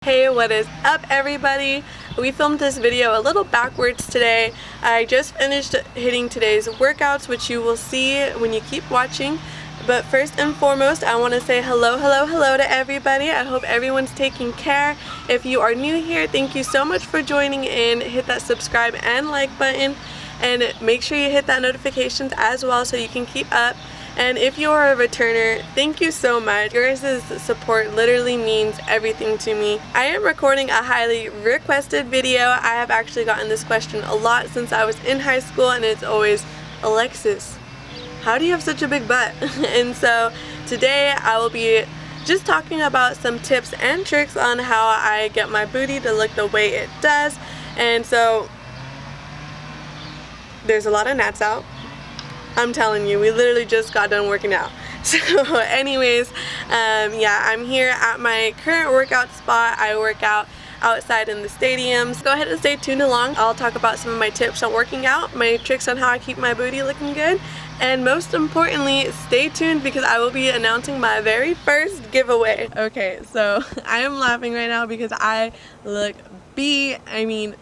Hey, what is up everybody? We filmed this video a little backwards today. I just finished hitting today's workouts, which you will see when you keep watching. But first and foremost, I want to say hello to everybody. I hope everyone's taking care. If you are new here, thank you so much for joining in. Hit that subscribe and like button, and make sure you hit that notifications as well so you can keep up. And if you are a returner, thank you so much. Your guys' support literally means everything to me. I am recording a highly requested video. I have actually gotten this question a lot since I was in high school, and it's always, Alexis, how do you have such a big butt? And so today I will be just talking about some tips and tricks on how I get my booty to look the way it does. And so there's a lot of gnats out. I'm telling you, we literally just got done working out. So anyways, yeah, I'm here at my current workout spot. I work out outside in the stadiums. Go ahead and stay tuned along. I'll talk about some of my tips on working out, my tricks on how I keep my booty looking good, and most importantly, stay tuned because I will be announcing my very first giveaway. Okay, so I am laughing right now because I look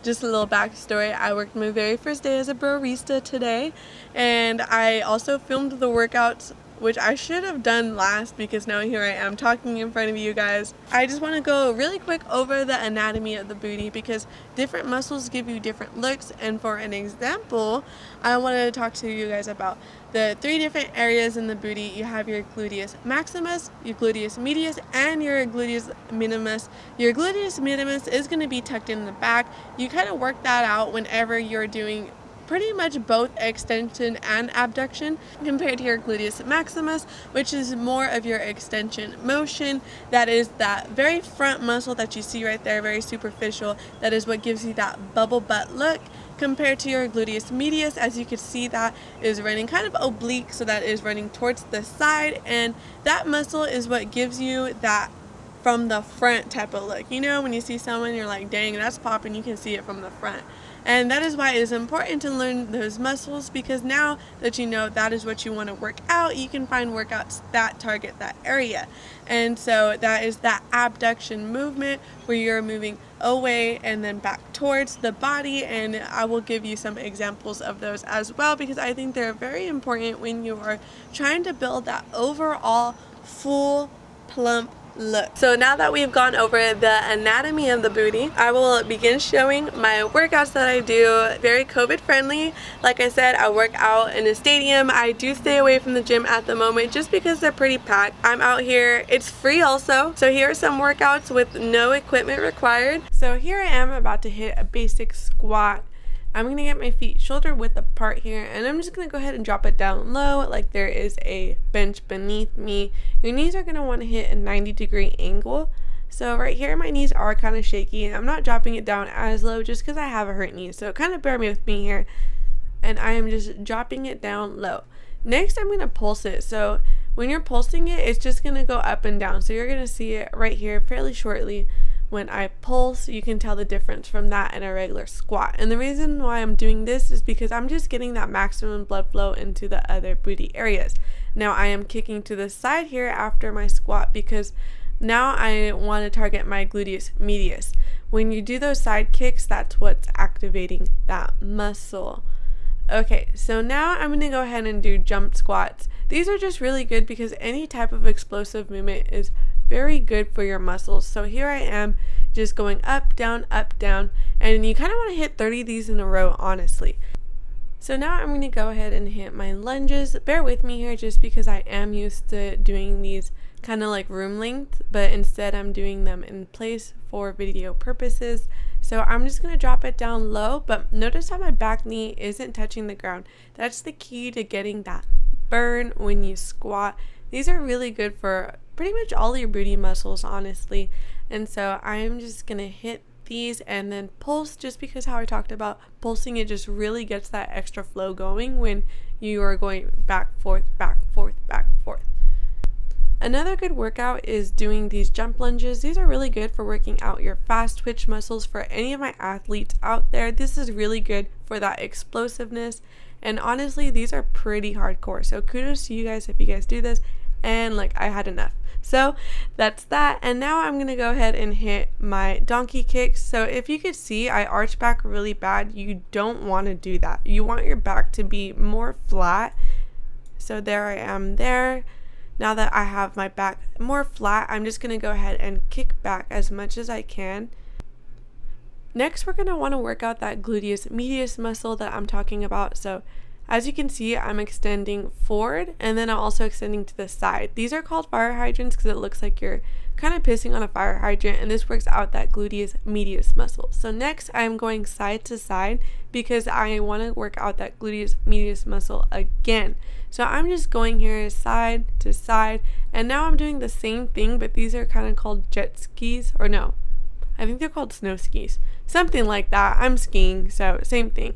just a little backstory. I worked my very first day as a barista today, and I also filmed the workouts, which I should have done last because now here I am talking in front of you guys. I just want to go really quick over the anatomy of the booty because different muscles give you different looks, and for an example, I want to talk to you guys about the three different areas in the booty. You have your gluteus maximus, your gluteus medius, and your gluteus minimus. Your gluteus minimus is going to be tucked in the back. You kind of work that out whenever you're doing pretty much both extension and abduction, compared to your gluteus maximus, which is more of your extension motion. That is that very front muscle that you see right there, very superficial. That is what gives you that bubble butt look, compared to your gluteus medius. As you can see, that is running kind of oblique, so that is running towards the side, and that muscle is what gives you that from the front type of look. You know, when you see someone, you're like, dang, that's popping, you can see it from the front. And that is why it is important to learn those muscles, because now that you know that is what you want to work out, you can find workouts that target that area. And so that is that abduction movement where you're moving away and then back towards the body, and I will give you some examples of those as well because I think they're very important when you are trying to build that overall full plump look. So now that we've gone over the anatomy of the booty, I will begin showing my workouts that I do. Very COVID friendly. Like I said, I work out in a stadium. I do stay away from the gym at the moment just because they're pretty packed. I'm out here. It's free also. So here are some workouts with no equipment required. So here I am about to hit a basic squat. I'm going to get my feet shoulder width apart here, and I'm just going to go ahead and drop it down low like there is a bench beneath me. Your knees are going to want to hit a 90-degree angle. So right here my knees are kind of shaky, and I'm not dropping it down as low just because I have a hurt knee. So kind of bear with me here, and I am just dropping it down low. Next, I'm going to pulse it. So when you're pulsing it, it's just going to go up and down. So you're going to see it right here fairly shortly. When I pulse, you can tell the difference from that and a regular squat. And the reason why I'm doing this is because I'm just getting that maximum blood flow into the other booty areas. Now I am kicking to the side here after my squat because now I want to target my gluteus medius. When you do those side kicks, that's what's activating that muscle. Okay, so now I'm going to go ahead and do jump squats. These are just really good because any type of explosive movement is very good for your muscles. So here I am just going up, down, and you kind of want to hit 30 of these in a row, honestly. So now I'm going to go ahead and hit my lunges. Bear with me here just because I am used to doing these kind of like room length, but instead I'm doing them in place for video purposes. So I'm just going to drop it down low, but notice how my back knee isn't touching the ground. That's the key to getting that burn when you squat. These are really good for pretty much all your booty muscles, honestly. And so I'm just going to hit these and then pulse, just because how I talked about pulsing, it just really gets that extra flow going when you are going back, forth, back, forth, back, forth. Another good workout is doing these jump lunges. These are really good for working out your fast twitch muscles. For any of my athletes out there, this is really good for that explosiveness. And honestly, these are pretty hardcore. So kudos to you guys if you guys do this. and like I had enough. So that's that. And now I'm gonna go ahead and hit my donkey kicks. So if you could see, I arch back really bad. You don't want to do that. You want your back to be more flat. So there I am there. Now that I have my back more flat, I'm just gonna go ahead and kick back as much as I can. Next, we're gonna want to work out that gluteus medius muscle that I'm talking about. So as you can see, I'm extending forward and then I'm also extending to the side. These are called fire hydrants because it looks like you're kind of pissing on a fire hydrant, and this works out that gluteus medius muscle. So next, I'm going side to side because I want to work out that gluteus medius muscle again. So I'm just going here side to side, and now I'm doing the same thing, but these are kind of called jet skis, or no, I think they're called snow skis, something like that. I'm skiing, so same thing.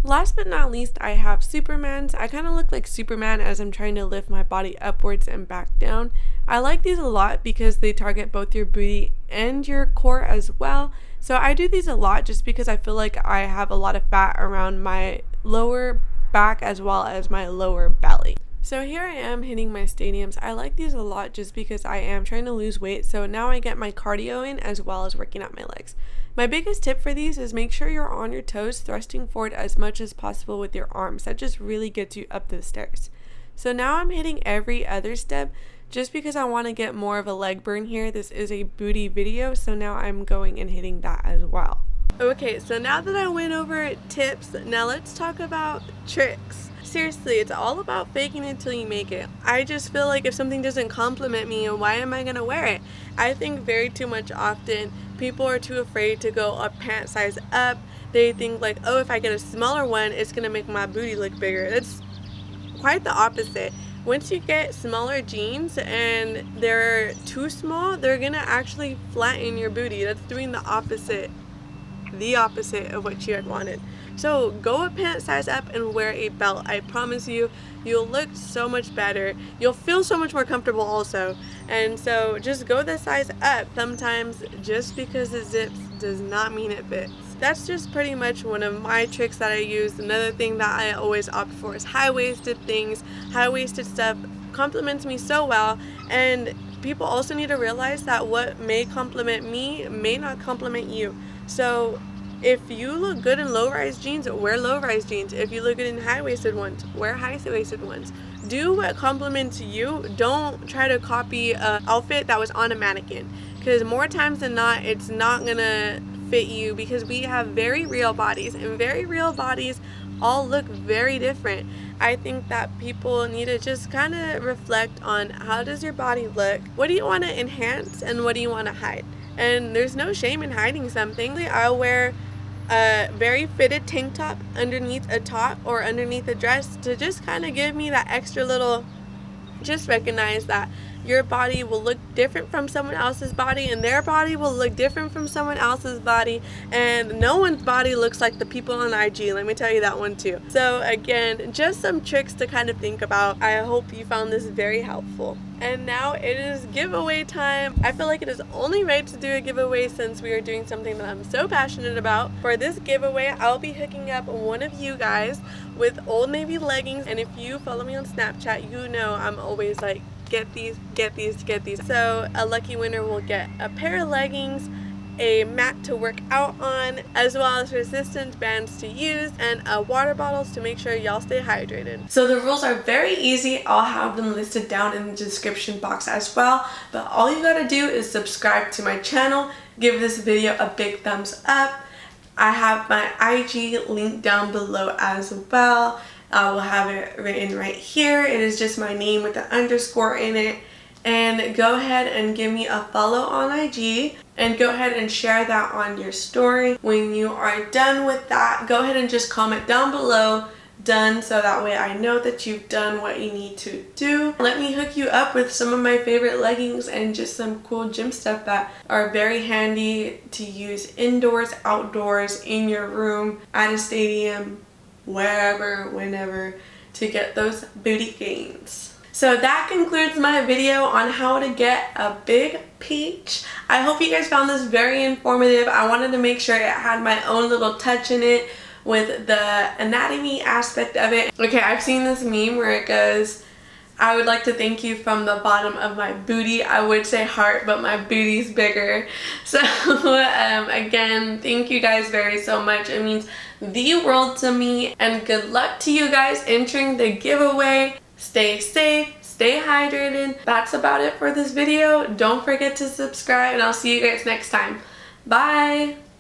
Last but not least, I have Supermans. I kind of look like Superman as I'm trying to lift my body upwards and back down. I like these a lot because they target both your booty and your core as well. So I do these a lot just because I feel like I have a lot of fat around my lower back as well as my lower belly. So here I am hitting my stadiums. I like these a lot just because I am trying to lose weight. So now I get my cardio in as well as working out my legs. My biggest tip for these is make sure you're on your toes, thrusting forward as much as possible with your arms. That just really gets you up the stairs. So now I'm hitting every other step just because I want to get more of a leg burn here. This is a booty video, so now I'm going and hitting that as well. Okay, so now that I went over tips, now let's talk about tricks. Seriously, it's all about faking it till you make it. I just feel like if something doesn't compliment me, why am I gonna wear it? I think very too much often people are too afraid to go a pant size up. They think like, oh, if I get a smaller one, it's gonna make my booty look bigger. That's quite the opposite. Once you get smaller jeans and they're too small, they're gonna actually flatten your booty. That's doing the opposite of what you had wanted. So go a pant size up and wear a belt. I promise you, you'll look so much better. You'll feel so much more comfortable also. And so just go the size up. Sometimes just because it zips does not mean it fits. That's just pretty much one of my tricks that I use. Another thing that I always opt for is high-waisted things. High-waisted stuff compliments me so well, and people also need to realize that what may compliment me may not compliment you. So if you look good in low-rise jeans, wear low-rise jeans. If you look good in high-waisted ones, wear high-waisted ones. Do what compliments you. Don't try to copy an outfit that was on a mannequin, because more times than not, it's not gonna fit you, because we have very real bodies, and very real bodies all look very different. I think that people need to just kind of reflect on how does your body look, what do you want to enhance, and what do you want to hide. And there's no shame in hiding something. I'll wear a very fitted tank top underneath a top or underneath a dress to just kind of give me that extra little, just recognize that your body will look different from someone else's body, and their body will look different from someone else's body, and no one's body looks like the people on IG, let me tell you that one too. So again, just some tricks to kind of think about. I hope you found this very helpful. And now it is giveaway time. I feel like it is only right to do a giveaway since we are doing something that I'm so passionate about. For this giveaway, I'll be hooking up one of you guys with Old Navy leggings, and if you follow me on Snapchat, you know I'm always like, get these, get these, get these. So a lucky winner will get a pair of leggings, a mat to work out on, as well as resistance bands to use, and water bottles to make sure y'all stay hydrated. So the rules are very easy. I'll have them listed down in the description box as well, but all you gotta do is subscribe to my channel, give this video a big thumbs up. I have my IG linked down below as well. I will have it written right here. It is just my name with an underscore in it. And go ahead and give me a follow on IG, and go ahead and share that on your story. When you are done with that, go ahead and just comment down below done, so that way I know that you've done what you need to do. Let me hook you up with some of my favorite leggings and just some cool gym stuff that are very handy to use indoors, outdoors, in your room, at a stadium, wherever, whenever, to get those booty gains. So that concludes my video on how to get a big peach. I hope you guys found this very informative. I wanted to make sure it had my own little touch in it with the anatomy aspect of it. Okay, I've seen this meme where it goes, I would like to thank you from the bottom of my booty. I would say heart, but my booty's bigger. So again, thank you guys so much. It means the world to me, and good luck to you guys entering the giveaway. Stay safe, stay hydrated. That's about it for this video. Don't forget to subscribe, and I'll see you guys next time. Bye!